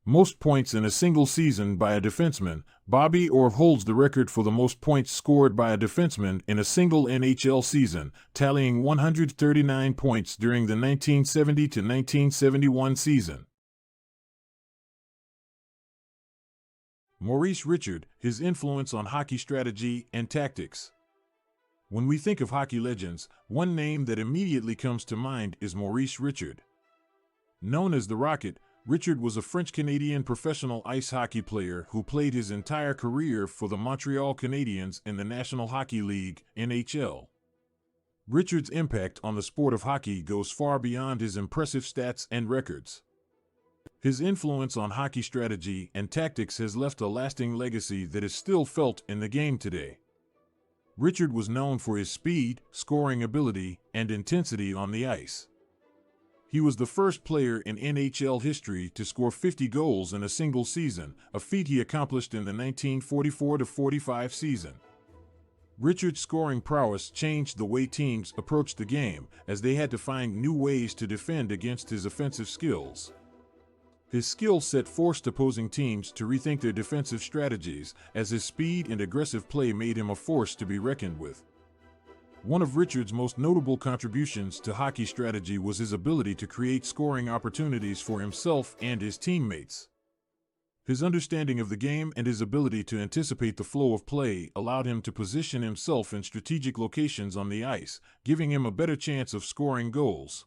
Most points in a single season by a defenseman, Bobby Orr holds the record for the most points scored by a defenseman in a single NHL season, tallying 139 points during the 1970 to 1971 season. Maurice Richard, his influence on hockey strategy and tactics. When we think of hockey legends, one name that immediately comes to mind is Maurice Richard. Known as the Rocket, Richard was a French-Canadian professional ice hockey player who played his entire career for the Montreal Canadiens in the National Hockey League, NHL. Richard's impact on the sport of hockey goes far beyond his impressive stats and records. His influence on hockey strategy and tactics has left a lasting legacy that is still felt in the game today. Richard was known for his speed, scoring ability, and intensity on the ice. He was the first player in NHL history to score 50 goals in a single season, a feat he accomplished in the 1944-45 season. Richard's scoring prowess changed the way teams approached the game, as they had to find new ways to defend against his offensive skills. His skill set forced opposing teams to rethink their defensive strategies, as his speed and aggressive play made him a force to be reckoned with. One of Richard's most notable contributions to hockey strategy was his ability to create scoring opportunities for himself and his teammates. His understanding of the game and his ability to anticipate the flow of play allowed him to position himself in strategic locations on the ice, giving him a better chance of scoring goals.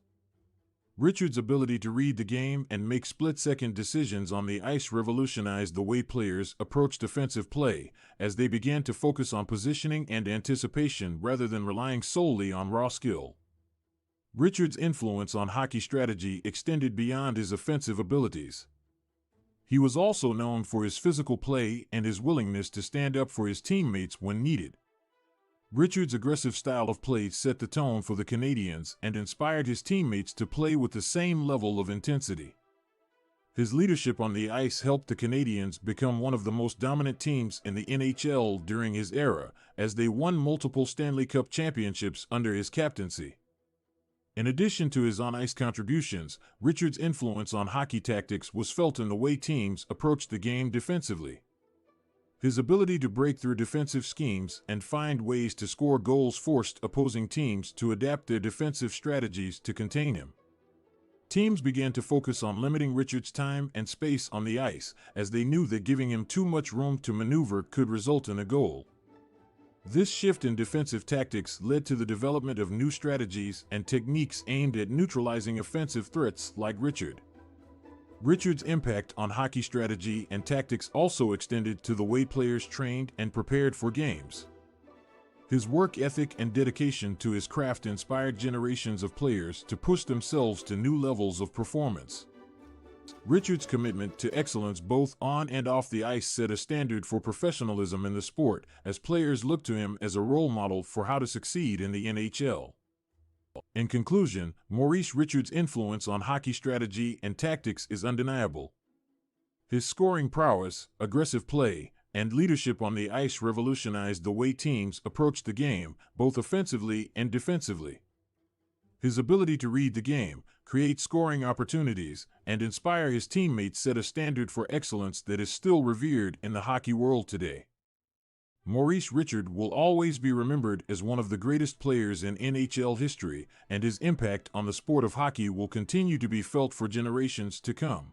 Richard's ability to read the game and make split-second decisions on the ice revolutionized the way players approached offensive play, as they began to focus on positioning and anticipation rather than relying solely on raw skill. Richard's influence on hockey strategy extended beyond his offensive abilities. He was also known for his physical play and his willingness to stand up for his teammates when needed. Richard's aggressive style of play set the tone for the Canadiens and inspired his teammates to play with the same level of intensity. His leadership on the ice helped the Canadiens become one of the most dominant teams in the NHL during his era, as they won multiple Stanley Cup championships under his captaincy. In addition to his on-ice contributions, Richard's influence on hockey tactics was felt in the way teams approached the game defensively. His ability to break through defensive schemes and find ways to score goals forced opposing teams to adapt their defensive strategies to contain him. Teams began to focus on limiting Richard's time and space on the ice, as they knew that giving him too much room to maneuver could result in a goal. This shift in defensive tactics led to the development of new strategies and techniques aimed at neutralizing offensive threats like Richard. Richard's impact on hockey strategy and tactics also extended to the way players trained and prepared for games. His work ethic and dedication to his craft inspired generations of players to push themselves to new levels of performance. Richard's commitment to excellence both on and off the ice set a standard for professionalism in the sport, as players looked to him as a role model for how to succeed in the NHL. In conclusion, Maurice Richard's influence on hockey strategy and tactics is undeniable. His scoring prowess, aggressive play, and leadership on the ice revolutionized the way teams approached the game, both offensively and defensively. His ability to read the game, create scoring opportunities, and inspire his teammates set a standard for excellence that is still revered in the hockey world today. Maurice Richard will always be remembered as one of the greatest players in NHL history, and his impact on the sport of hockey will continue to be felt for generations to come.